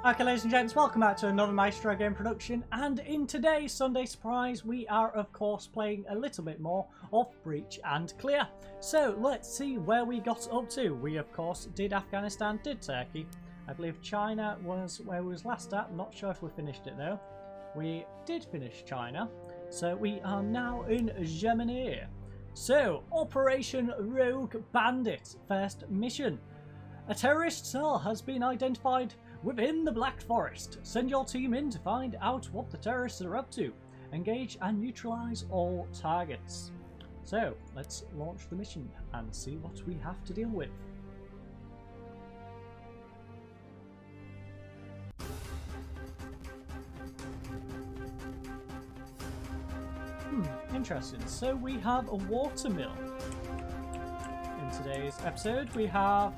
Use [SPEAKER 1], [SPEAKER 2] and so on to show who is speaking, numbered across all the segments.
[SPEAKER 1] Okay, ladies and gents, welcome back to another Maestro game production, and in today's Sunday Surprise we are of course playing a little bit more of Breach and Clear. So let's see where we got up to. We of course did Afghanistan, did Turkey. I believe China was where we was last at, not sure if we finished it though. We did finish China, so we are now in Germany. So, Operation Rogue Bandit, first mission. A terrorist cell has been identified within the Black Forest. Send your team in to find out what the terrorists are up to. Engage and neutralize all targets. So, let's launch the mission and see what we have to deal with. Interesting. So we have a watermill. In today's episode we have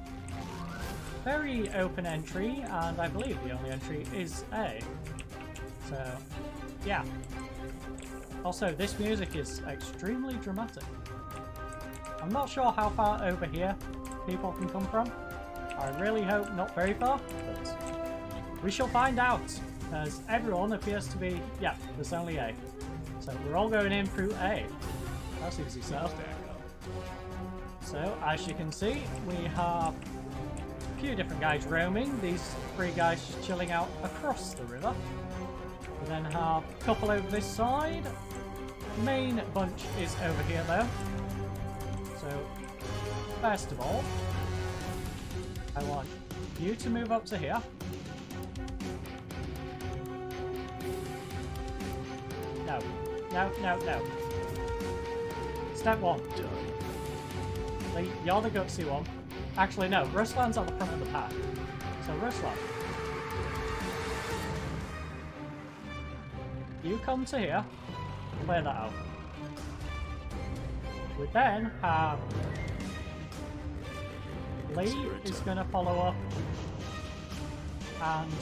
[SPEAKER 1] very open entry, and I believe the only entry is A. So, yeah. Also, this music is extremely dramatic. I'm not sure how far over here people can come from. I really hope not very far, but we shall find out, as everyone appears to be... yeah, there's only A. So we're all going in through A. That's easy stuff. So, as you can see, we have a few different guys roaming. These three guys just chilling out across the river. We then have a couple over this side. The main bunch is over here though. So, first of all, I want you to move up to here. No. No, no, no. Step one. Lee, you're the gutsy one. Actually, no. Ruslan's at the front of the pack. So, Ruslan. You come to here. Clear that out. We then have... Lee is going to follow up and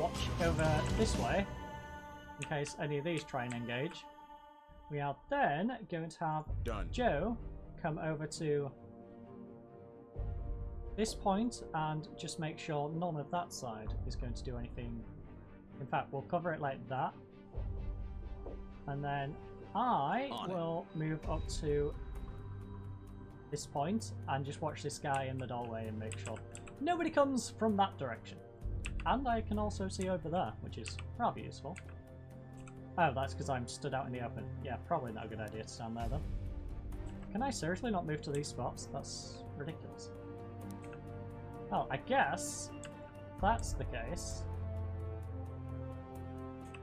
[SPEAKER 1] watch over this way, in case any of these try and engage. We are then going to have Joe come over to this point and just make sure none of that side is going to do anything. In fact, we'll cover it like that. And then I will move up to this point and just watch this guy in the doorway and make sure nobody comes from that direction. And I can also see over there, which is rather useful. Oh, that's because I'm stood out in the open. Yeah, probably not a good idea to stand there then. Can I seriously not move to these spots? That's ridiculous. Well, I guess if that's the case,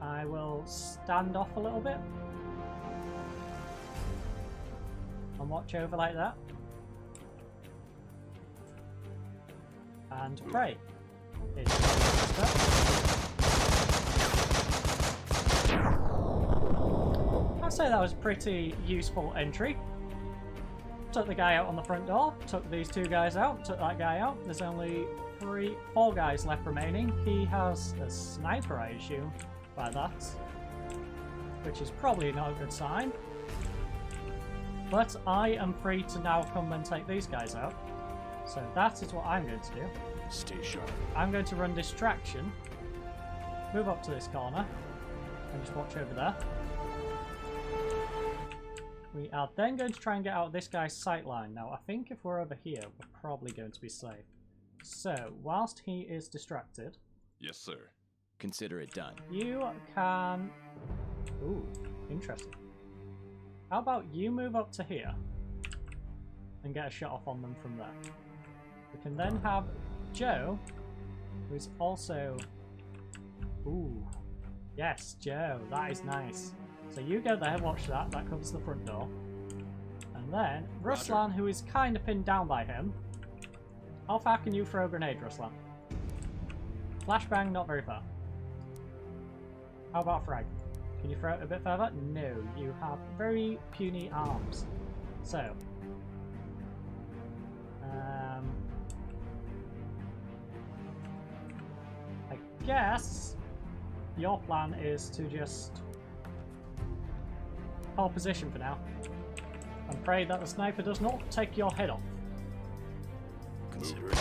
[SPEAKER 1] I will stand off a little bit and watch over like that. And pray. I'd say that was a pretty useful entry. Took the guy out on the front door, took these two guys out, took that guy out. There's only four guys left remaining. He has a sniper, I assume, by that, which is probably not a good sign. But I am free to now come and take these guys out. So that is what I'm going to do.
[SPEAKER 2] Stay sharp.
[SPEAKER 1] I'm going to run distraction, move up to this corner, and just watch over there. We are then going to try and get out of this guy's sight line. Now, I think if we're over here, we're probably going to be safe. So, whilst he is distracted...
[SPEAKER 2] Yes, sir. Consider it done.
[SPEAKER 1] You can... Ooh, interesting. How about you move up to here and get a shot off on them from there. We can then have Joe, who is also... Ooh. Yes, Joe. That is nice. So you go there, watch that. That covers the front door. And then Ruslan, who is kind of pinned down by him. How far can you throw a grenade, Ruslan? Flashbang, not very far. How about frag? Can you throw it a bit further? No, you have very puny arms. So... I guess your plan is to just hold position for now and pray that the sniper does not take your head off. Consider it.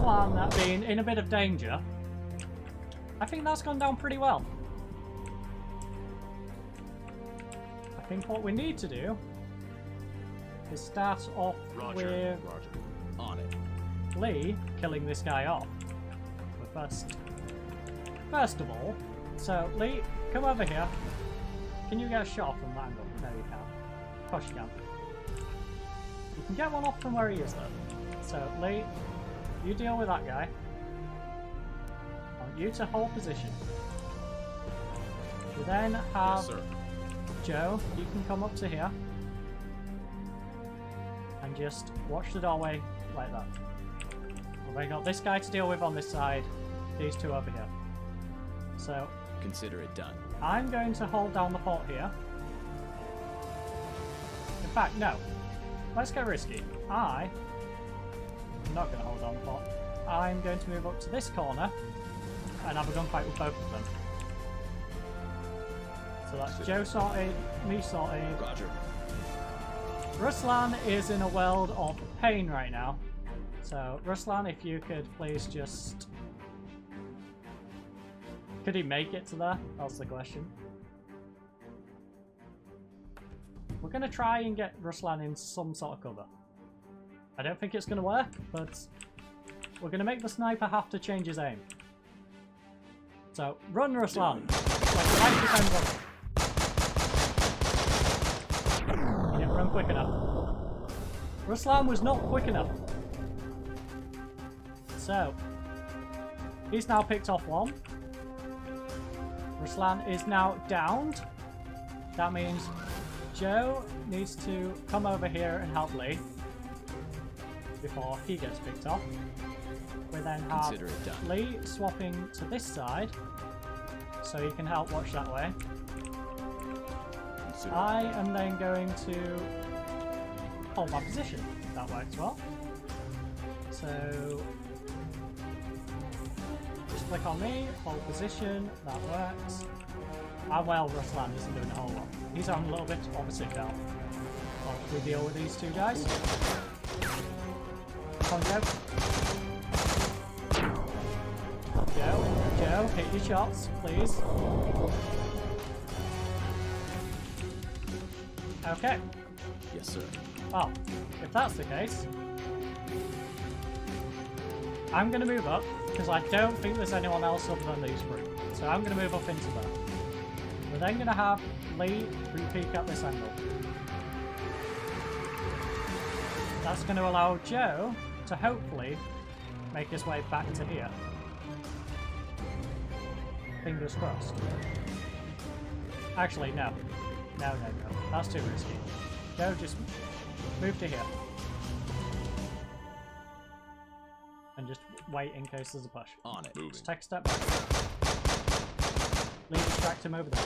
[SPEAKER 1] Ruslan being in a bit of danger, I think that's gone down pretty well. I think what we need to do is start off with
[SPEAKER 2] On it.
[SPEAKER 1] Lee killing this guy off. But first of all, so Lee, come over here. Can you get a shot from that angle? No, you can't. Of course you can. You can get one off from where he is though. So Lee, you deal with that guy. I want you to hold position. We then have
[SPEAKER 2] Yes, sir.
[SPEAKER 1] Joe, you can come up to here. And just watch the doorway like that. We've got this guy to deal with on this side, these two over here. So
[SPEAKER 2] Consider it done.
[SPEAKER 1] I'm going to hold down the fort here. In fact, no. Let's get risky. I'm not going to hold down the fort. I'm going to move up to this corner and have a gunfight with both of them. So that's Joe sorted, me sorted.
[SPEAKER 2] Roger.
[SPEAKER 1] Ruslan is in a world of pain right now. So, Ruslan, if you could please just... Could he make it to there? That's the question. We're going to try and get Ruslan in some sort of cover. I don't think it's going to work, but we're going to make the sniper have to change his aim. So, run, Ruslan! Like the light depends on... He didn't run quick enough. Ruslan was not quick enough. So, he's now picked off one. Ruslan is now downed. That means Joe needs to come over here and help Lee before he gets picked off. We then have Lee swapping to this side so he can help watch that way. I am then going to hold my position. That works well. So just click on me, hold position, that works. And well, Ruslan isn't doing a whole lot. He's on a little bit of a sit down while we deal with these two guys. Come on, Joe. Joe, hit your shots, please. Okay.
[SPEAKER 2] Yes, sir.
[SPEAKER 1] Well, if that's the case, I'm going to move up, because I don't think there's anyone else other than these three. So I'm going to move up into there. We're then going to have Lee re-peek at this angle. That's going to allow Joe to hopefully make his way back to here. Fingers crossed. Actually, no. No. That's too risky. Joe, just move to here. And just wait in case there's a push.
[SPEAKER 2] On it. Moving.
[SPEAKER 1] Just take a step back. Lee, distract him over there.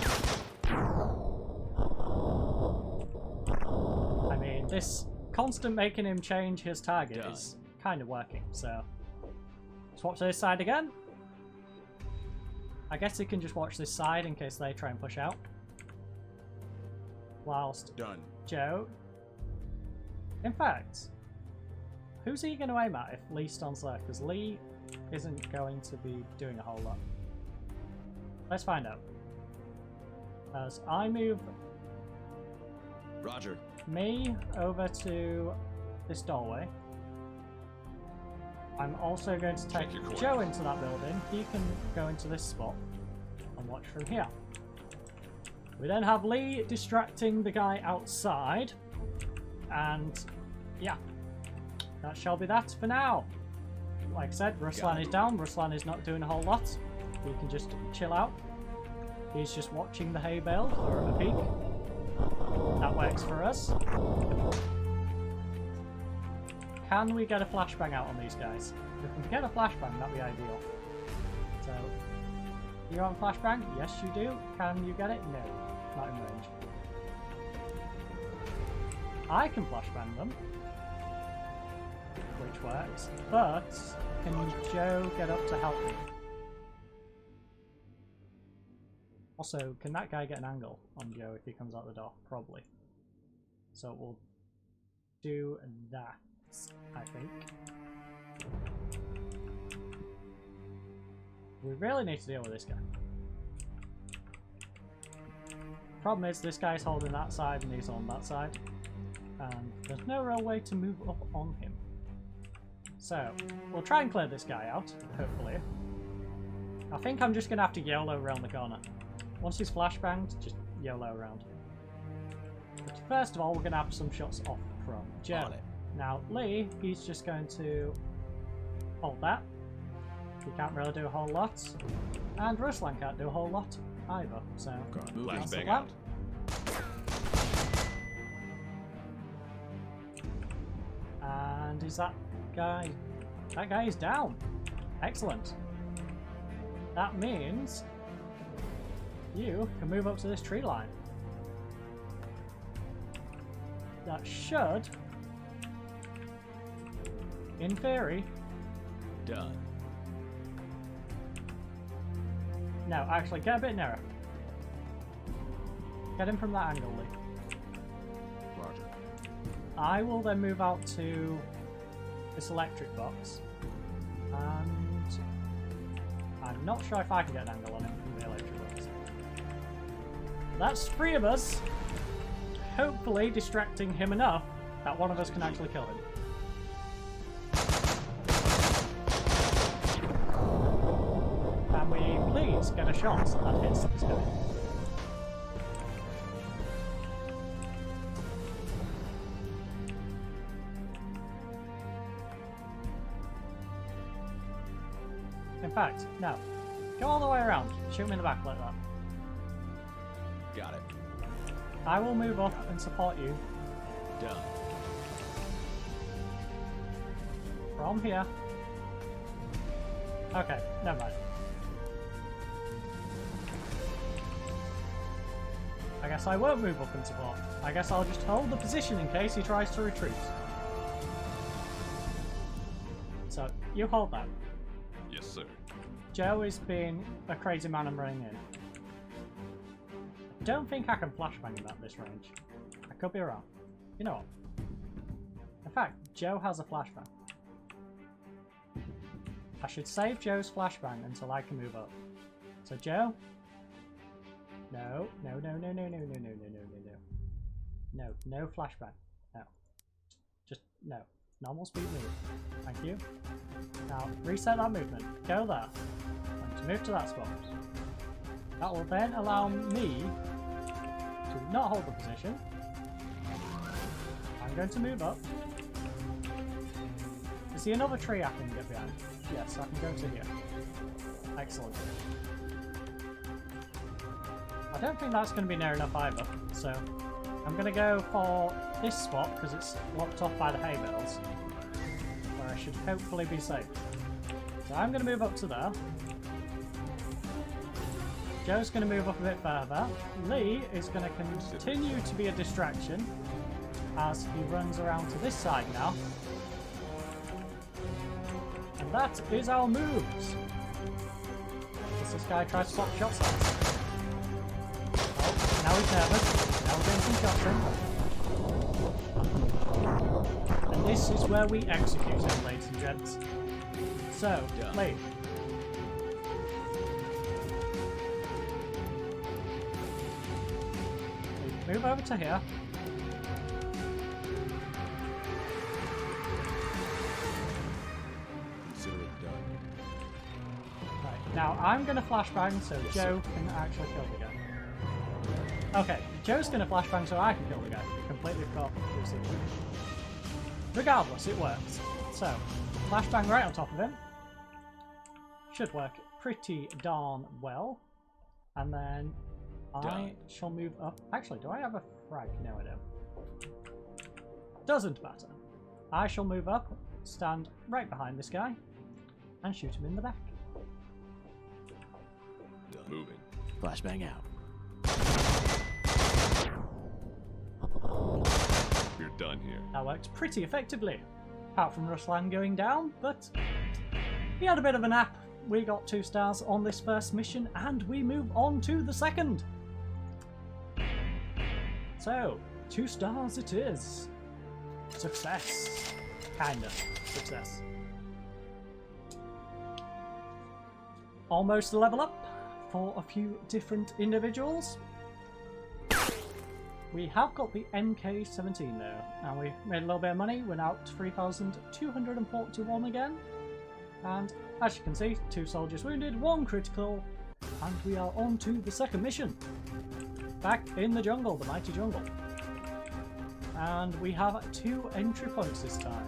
[SPEAKER 1] I mean, this constant making him change his target is kind of working, so... Swap to this side again. I guess he can just watch this side in case they try and push out. Whilst Joe... In fact, who's he going to aim at if Lee stands there? Because Lee isn't going to be doing a whole lot. Let's find out. As I move me over to this doorway, I'm also going to take Joe into that building. He can go into this spot and watch from here. We then have Lee distracting the guy outside. And yeah, that shall be that for now. Like I said, Ruslan is down. Ruslan is not doing a whole lot. He can just chill out. He's just watching the hay bale for a peek. That works for us. Can we get a flashbang out on these guys? If we can get a flashbang, that'd be ideal. So, you want a flashbang? Yes, you do. Can you get it? No, not in range. I can flashbang them, which works, but can Joe get up to help me? Also, can that guy get an angle on Joe if he comes out the door? Probably. So we'll do that, I think. We really need to deal with this guy. Problem is, this guy's holding that side and he's on that side. And there's no real way to move up on him. So, we'll try and clear this guy out, hopefully. I think I'm just going to have to YOLO around the corner. Once he's flashbanged, just YOLO around. But first of all, we're going to have some shots off from Joe. Now, Lee, he's just going to hold that. He can't really do a whole lot. And Ruslan can't do a whole lot either, so
[SPEAKER 2] Flashbang out.
[SPEAKER 1] And is that guy... That guy is down. Excellent. That means you can move up to this tree line. That should, in theory...
[SPEAKER 2] Done.
[SPEAKER 1] No, actually, get a bit nearer. Get him from that angle, Lee.
[SPEAKER 2] Roger.
[SPEAKER 1] I will then move out to this electric box. And I'm not sure if I can get an angle on him from the electric box. That's 3 of us. Hopefully distracting him enough that one of us can actually kill him. Can we please get a shot that hits this guy? In fact, no. Go all the way around. Shoot him in the back like that.
[SPEAKER 2] Got it.
[SPEAKER 1] I will move up and support you.
[SPEAKER 2] Done.
[SPEAKER 1] From here. Okay, never mind. I guess I won't move up and support. I guess I'll just hold the position in case he tries to retreat. So, you hold that.
[SPEAKER 2] Yes, sir.
[SPEAKER 1] Joe is being a crazy man and running in. I don't think I can flashbang him at this range. I could be wrong. You know what? In fact, Joe has a flashbang. I should save Joe's flashbang until I can move up. So Joe? No, no, no, no, no, no, no, no, no, no, no, no. No, no flashbang. No. Just, no. Normal speed move. Thank you. Now, reset that movement. Go there. And to move to that spot. That will then allow me to not hold the position. I'm going to move up. Is there another tree I can get behind? Yes, I can go to here. Excellent. I don't think that's going to be near enough either, so I'm going to go for this spot because it's locked off by the hay bales, where I should hopefully be safe. So I'm going to move up to there. Joe's going to move up a bit further. Lee is going to continue to be a distraction as he runs around to this side now. And that is our moves. As this guy tries to swap shots at us. Oh, now he's nervous. Now we're getting some shots in. And this is where we execute him, ladies and gents. So, Lee. Move over to here.
[SPEAKER 2] Consider it done.
[SPEAKER 1] Right, now I'm going to flashbang so Joe can actually kill the guy. Okay, Joe's going to flashbang so I can kill the guy. Completely forgot who's in. Regardless, it works. So, flashbang right on top of him. Should work pretty darn well. And then I shall move up. Actually, do I have a frag? No, I don't. Doesn't matter. I shall move up, stand right behind this guy, and shoot him in the back.
[SPEAKER 2] Done. Moving. Flashbang out. We're done here.
[SPEAKER 1] That worked pretty effectively. Apart from Ruslan going down, but he had a bit of a nap. We got 2 stars on this first mission, and we move on to the second. So, 2 stars it is. Success. Kind of. Success. almost a level up for a few different individuals. We have got the MK17 though, and we've made a little bit of money. We're now at 3,241 again. And as you can see, 2 soldiers wounded, 1 critical, and we are on to the second mission. Back in the jungle, the mighty jungle. And we have 2 entry points this time.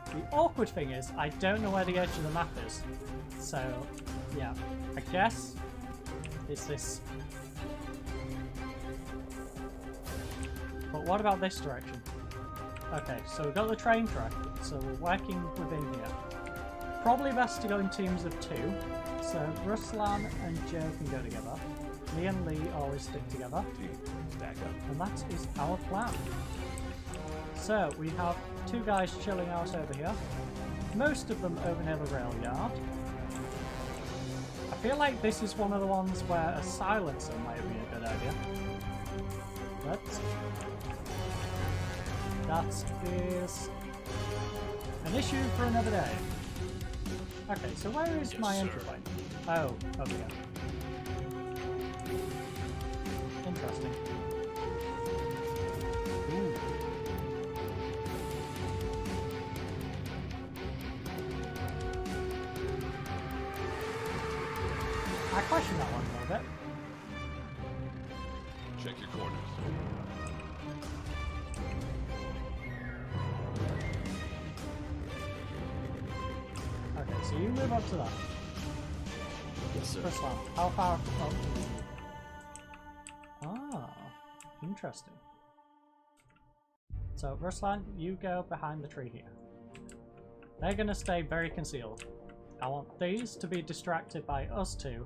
[SPEAKER 1] The awkward thing is, I don't know where the edge of the map is. So, yeah, I guess it's this. But what about this direction? Okay, so we've got the train track, so we're working within here. Probably best to go in teams of 2. So Ruslan and Joe can go together. Me and Lee always stick together.
[SPEAKER 2] Stack up.
[SPEAKER 1] And that is our plan. So we have 2 guys chilling out over here. Most of them over near the rail yard. I feel like this is one of the ones where a silencer might be a good idea. But that is an issue for another day. Okay, so where is my entry point? Oh, over here. Interesting. Ooh. I question that one a little bit.
[SPEAKER 2] Check your corners.
[SPEAKER 1] Okay, so you move up to that.
[SPEAKER 2] Yes, sir.
[SPEAKER 1] Ruslan, how far up? Ah, interesting. So, Ruslan, you go behind the tree here. They're going to stay very concealed. I want these to be distracted by us 2,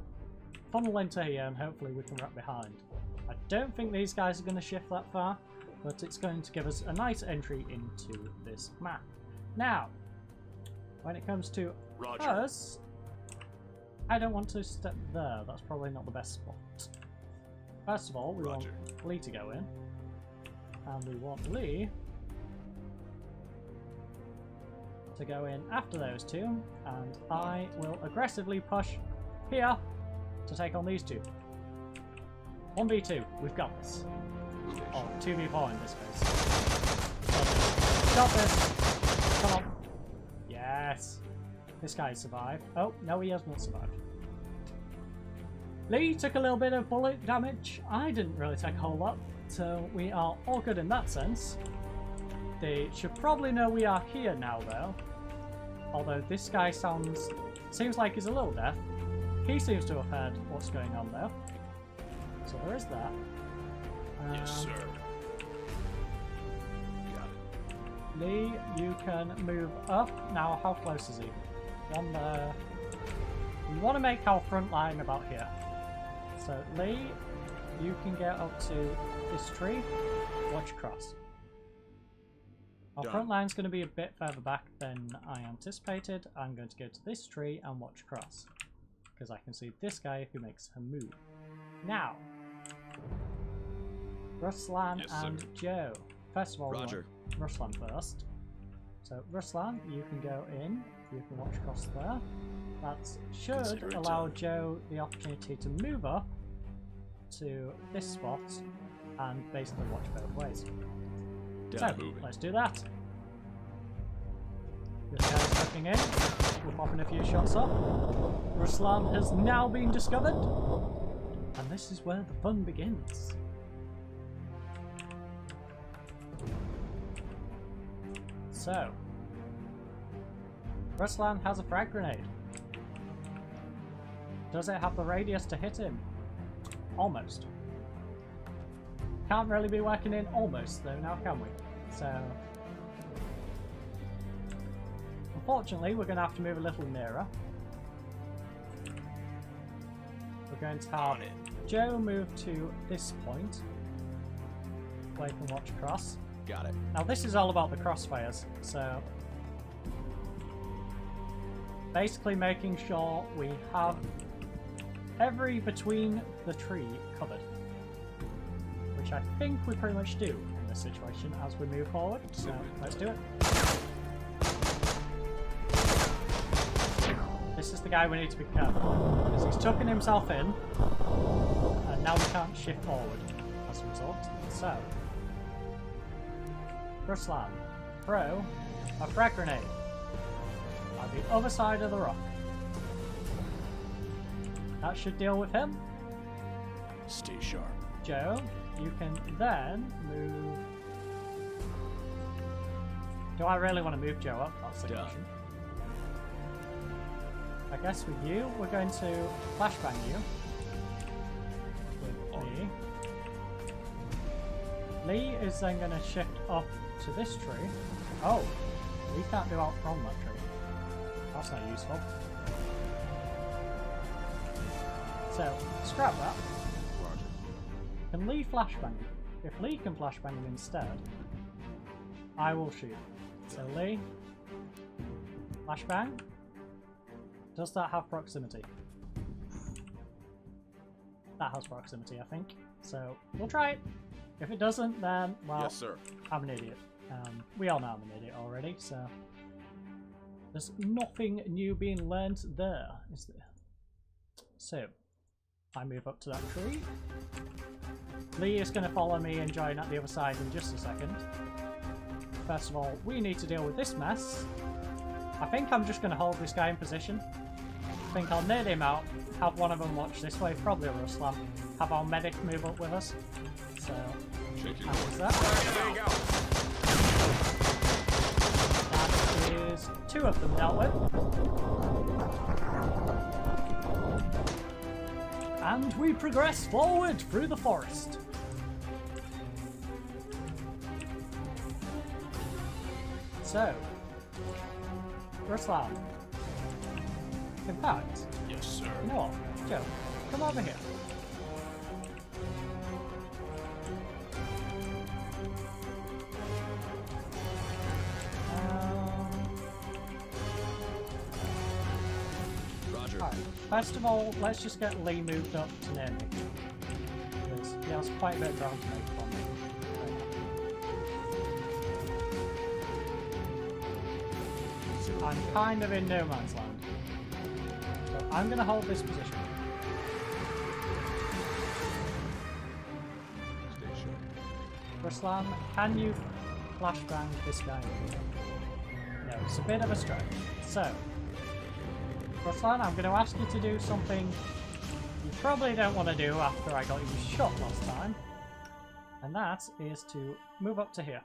[SPEAKER 1] funnel into here, and hopefully we can wrap behind. I don't think these guys are going to shift that far, but it's going to give us a nice entry into this map. Now, when it comes to us, I don't want to step there. That's probably not the best spot. First of all, we want Lee to go in. And we want Lee to go in after those 2. And I will aggressively push here to take on these 2. 1v2. We've got this. Or 2v4 in this case. Got this. Come on. Yes. This guy survived. Oh, no, he has not survived. Lee took a little bit of bullet damage. I didn't really take a whole lot. So we are all good in that sense. They should probably know we are here now, though. Although this guy seems like he's a little deaf. He seems to have heard what's going on, though. So there is that.
[SPEAKER 2] Yes, sir. Got it.
[SPEAKER 1] Lee, you can move up. Now, how close is he? One there. We want to make our front line about here. So, Lee, you can get up to this tree. Watch across. Our front line's going to be a bit further back than I anticipated. I'm going to go to this tree and watch across. Because I can see this guy if he makes a move. Now, Ruslan and Joe. First of all,
[SPEAKER 2] Roger.
[SPEAKER 1] Ruslan first. So, Ruslan, you can go in. You can watch across there. That should allow Joe the opportunity to move up to this spot and basically watch both ways. So, let's do that. This guy's stepping in. We're popping a few shots up. Ruslan has now been discovered. And this is where the fun begins. So, Ruslan has a frag grenade. Does it have the radius to hit him? Almost. Can't really be working in almost though now, can we? So, unfortunately, we're going to have to move a little nearer. We're going to have Joe move to this point where you can watch across.
[SPEAKER 2] Got it.
[SPEAKER 1] Now this is all about the crossfires, so basically making sure we have every between the tree covered, which I think we pretty much do in this situation as we move forward, so let's do it. This is the guy we need to be careful because he's tucking himself in, and now we can't shift forward as a result. So, Ruslan, throw a frag grenade on the other side of the rock. That should deal with him.
[SPEAKER 2] Stay sharp.
[SPEAKER 1] Joe, you can then move. Do I really want to move Joe up? That's the question. I guess with you, we're going to flashbang you. With me. Lee is then going to shift up to this tree. Oh, we can't do out from that tree. That's not useful. So, scrap that.
[SPEAKER 2] Roger.
[SPEAKER 1] Can Lee flashbang? If Lee can flashbang him instead, I will shoot. So Lee, flashbang. Does that have proximity? That has proximity, I think. So we'll try it. If it doesn't, then, well,
[SPEAKER 2] Yes, sir.
[SPEAKER 1] I'm an idiot. We all know I'm an idiot already, so there's nothing new being learned there, is there? So I move up to that tree. Lee is going to follow me and join at the other side in just a second. First of all, we need to deal with this mess. I think I'm just going to hold this guy in position. I think I'll nade him out, have one of them watch this way, probably a Ruslan, have our medic move up with us. So, that is that. That is 2 of them dealt with. And we progress forward through the forest. So, Ruslan. In fact,
[SPEAKER 2] Yes, sir.
[SPEAKER 1] you know what? Joe, come over here.
[SPEAKER 2] Roger.
[SPEAKER 1] Alright, first of all, let's just get Lee moved up to near me. Because he has quite a bit of ground to make for me. I'm kind of in no man's land. So I'm going to hold this position.
[SPEAKER 2] Stay sharp.
[SPEAKER 1] Ruslan, can you flashbang this guy? No, it's a bit of a stretch. So, Ruslan, I'm going to ask you to do something you probably don't want to do after I got you shot last time. And that is to move up to here.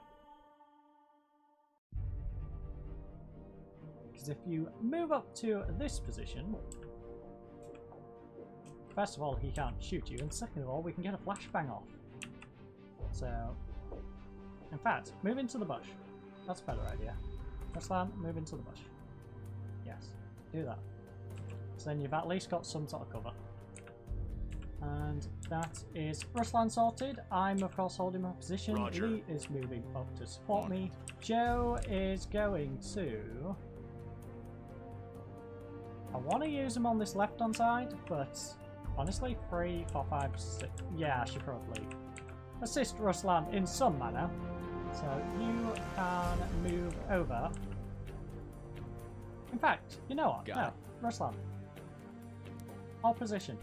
[SPEAKER 1] Because if you move up to this position, first of all, he can't shoot you, and second of all, we can get a flashbang off. So, in fact, move into the bush. That's a better idea. Ruslan, move into the bush. Yes, do that. So then you've at least got some sort of cover. And that is Ruslan sorted. I'm of course holding my position.
[SPEAKER 2] Roger.
[SPEAKER 1] Lee is moving up to support me. Joe is going to... I want to use him on this left-hand side, but honestly, 3, 4, 5, 6... Yeah, I should probably assist Ruslan in some manner. So you can move over. In fact, you know what?
[SPEAKER 2] Got
[SPEAKER 1] No, Ruslan. Hold position.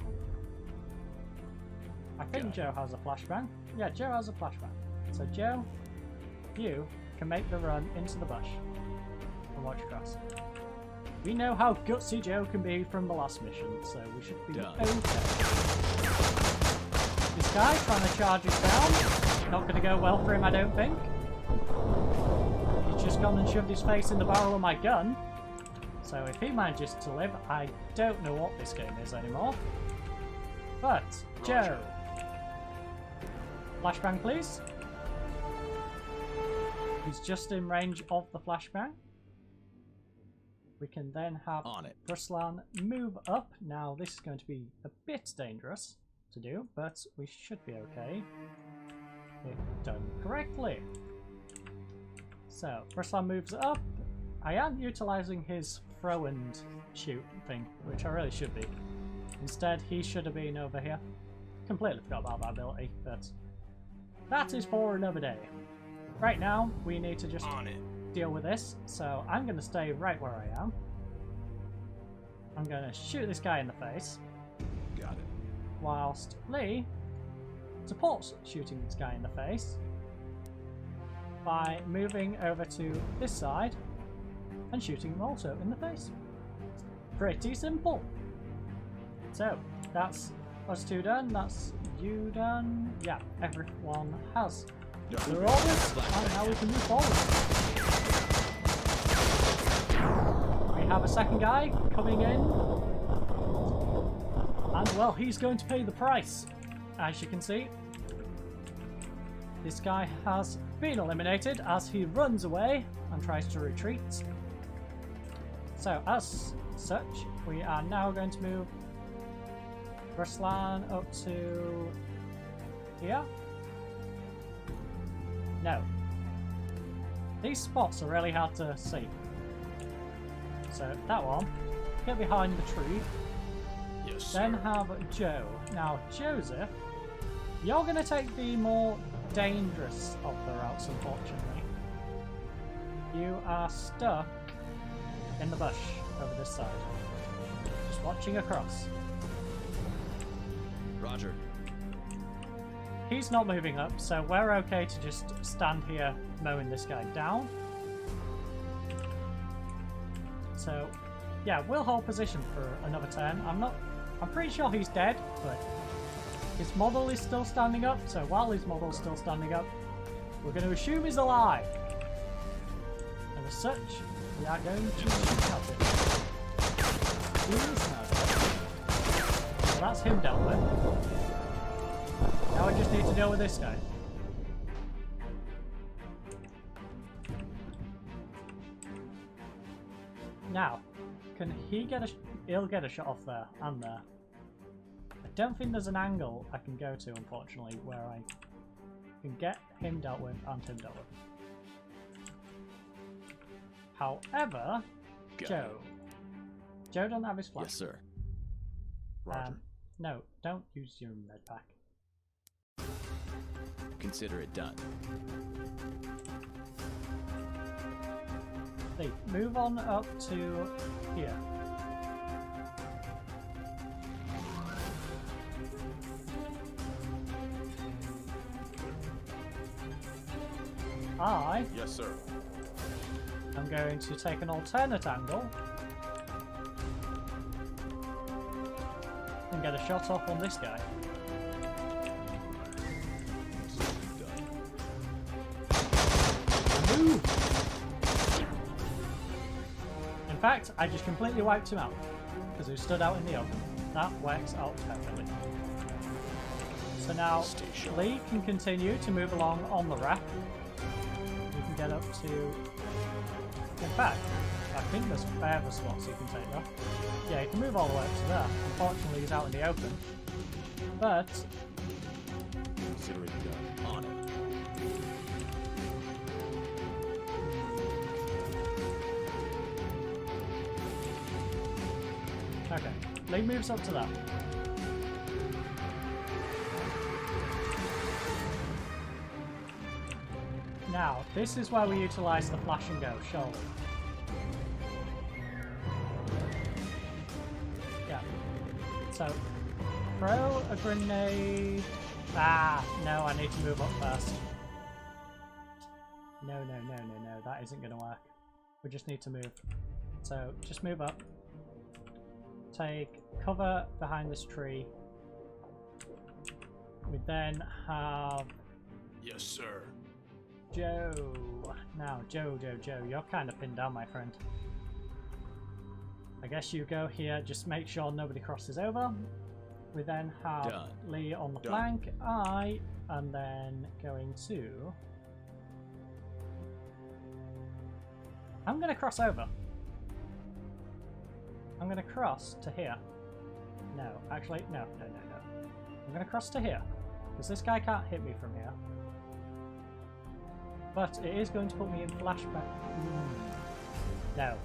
[SPEAKER 1] I think Joe has a flashbang. Yeah, Joe has a flashbang. So Joe, you can make the run into the bush and watch across. We know how gutsy Joe can be from the last mission, so we should be okay. This guy trying to charge us down. Not going to go well for him, I don't think. He's just gone and shoved his face in the barrel of my gun. So if he manages to live, I don't know what this game is anymore. But, Joe. Flashbang, please. He's just in range of the flashbang. We can then have Ruslan move up. Now, this is going to be a bit dangerous to do, but we should be okay if done correctly. So, Ruslan moves up. I am utilising his throw and shoot thing, which I really should be. Instead, he should have been over here. Completely forgot about that ability, but that is for another day. Right now, we need to just deal with this, so I'm going to stay right where I am. I'm going to shoot this guy in the face,
[SPEAKER 2] Got it.
[SPEAKER 1] whilst Lee supports shooting this guy in the face by moving over to this side and shooting him also in the face. Pretty simple. So, that's us two done, that's you done. Yeah, everyone has their orders, and now we can move forward. We have a second guy coming in, and well, he's going to pay the price. As you can see, this guy has been eliminated as he runs away and tries to retreat. So, as such, we are now going to move Ruslan up to here. No. These spots are really hard to see. So that one, get behind the tree.
[SPEAKER 2] Yes, sir.
[SPEAKER 1] Then have Joe. Now Joseph, you're going to take the more dangerous of the routes, unfortunately. You are stuck in the bush over this side. Just watching across.
[SPEAKER 2] Roger.
[SPEAKER 1] He's not moving up, so we're okay to just stand here mowing this guy down. So, yeah, we'll hold position for another turn. I'm pretty sure he's dead, but his model is still standing up, so while his model's still standing up, we're going to assume he's alive. And as such, we are going to help him. He is now dead. So that's him dealt with. Now I just need to deal with this guy. Now, can he get a... He'll get a shot off there and there. I don't think there's an angle I can go to, unfortunately, where I can get him dealt with and him dealt with. However, Joe. Joe doesn't have his flash.
[SPEAKER 2] Yes, sir. Roger.
[SPEAKER 1] No, don't use your med pack.
[SPEAKER 2] Consider it done.
[SPEAKER 1] Lee, move on up to here.
[SPEAKER 2] Yes, sir.
[SPEAKER 1] I'm going to take an alternate angle and get a shot off on this guy. Move! In fact, I just completely wiped him out because he stood out in the open. That works out perfectly. So now Lee can continue to move along on the raft. You can get up to... In fact, I think there's further spots you can take there. Yeah, you can move all the way up to there. Unfortunately, he's out in the open. But...
[SPEAKER 2] Consider it done. On it.
[SPEAKER 1] Okay, Lee moves up to that. Now, this is where we utilise the flash and go, surely. Yeah. So, throw a grenade... Ah, no, I need to move up first. No, that isn't going to work. We just need to move. So, just move up. Take cover behind this tree. We then have...
[SPEAKER 2] Yes, sir.
[SPEAKER 1] Joe. Now, Joe, you're kind of pinned down, my friend. I guess you go here, just make sure nobody crosses over. We then have Lee on the flank, and then going to... I'm going to cross over. I'm going to cross to here. No, actually, no. I'm going to cross to here, because this guy can't hit me from here. But it is going to put me in flashback. No.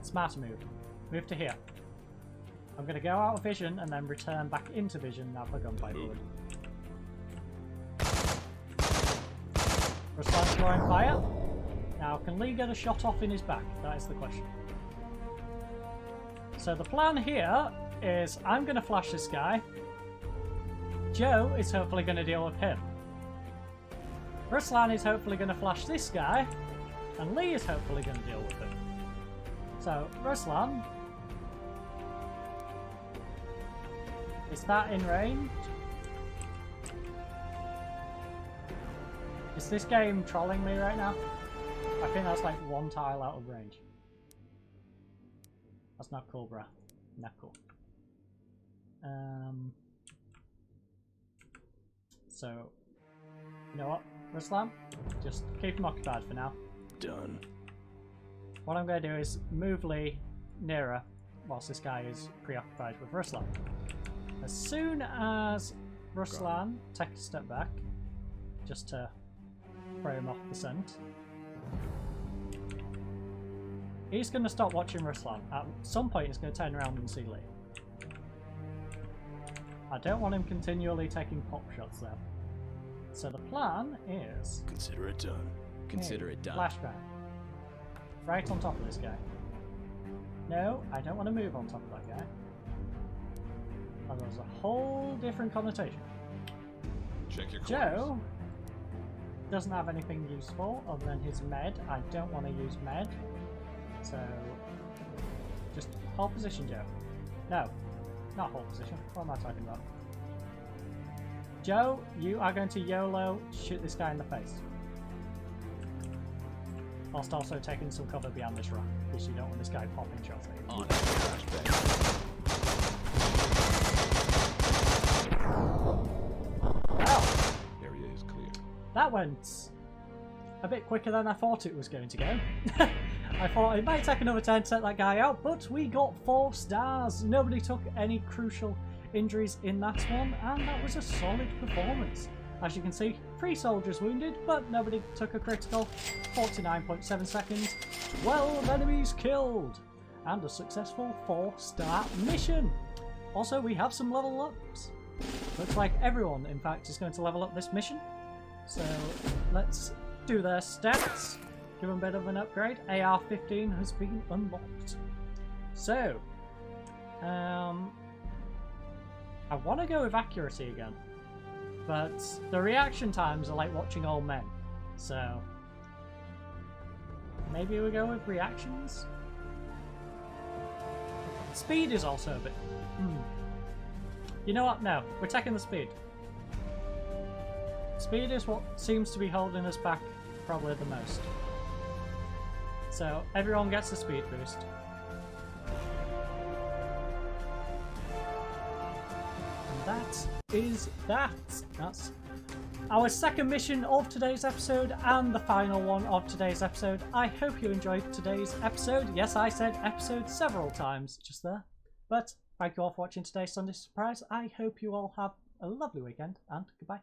[SPEAKER 1] Smarter move. Move to here. I'm going to go out of vision and then return back into vision now for gunfight wood. Ruslan's drawing fire. Now, can Lee get a shot off in his back? That is the question. So the plan here is I'm going to flash this guy. Joe is hopefully going to deal with him. Ruslan is hopefully going to flash this guy. And Lee is hopefully going to deal with him. So, Ruslan. Is that in range? Is this game trolling me right now? I think that's like one tile out of range. That's not cool, bruh. Not cool. So, you know what, Ruslan? Just keep him occupied for now.
[SPEAKER 2] Done.
[SPEAKER 1] What I'm going to do is move Lee nearer whilst this guy is preoccupied with Ruslan. As soon as Ruslan takes a step back, just to throw him off the scent, he's going to stop watching Ruslan. At some point he's going to turn around and see Lee. I don't want him continually taking pop shots though. So the plan is...
[SPEAKER 2] Consider it done. Consider it done.
[SPEAKER 1] Flashbang. Right on top of this guy. No, I don't want to move on top of that guy. Oh, there's a whole different connotation.
[SPEAKER 2] Check your
[SPEAKER 1] Joe doesn't have anything useful other than his med. I don't want to use med. So, just hold position, Joe. No, not hold position. What am I talking about? Joe, you are going to YOLO shoot this guy in the face. Whilst also taking some cover behind this rock, because you don't want this guy popping shots at you.
[SPEAKER 2] On it.
[SPEAKER 1] Wow,
[SPEAKER 2] Area is clear.
[SPEAKER 1] that went a bit quicker than I thought it was going to go. I thought it might take another turn to set that guy out, but we got 4 stars. Nobody took any crucial injuries in that one, and that was a solid performance. As you can see, 3 soldiers wounded, but nobody took a critical. 49.7 seconds, 12 enemies killed, and a successful 4-star mission. Also, we have some level ups. Looks like everyone, in fact, is going to level up this mission. So let's do their stats. Give them a bit of an upgrade. AR-15 has been unlocked. So, I want to go with accuracy again, but the reaction times are like watching old men. So, maybe we go with reactions? Speed is also a bit... You know what? No, we're taking the speed. Speed is what seems to be holding us back probably the most. So everyone gets a speed boost. And that is that. That's our second mission of today's episode and the final one of today's episode. I hope you enjoyed today's episode. Yes, I said episode several times just there. But thank you all for watching today's Sunday Surprise. I hope you all have a lovely weekend and goodbye.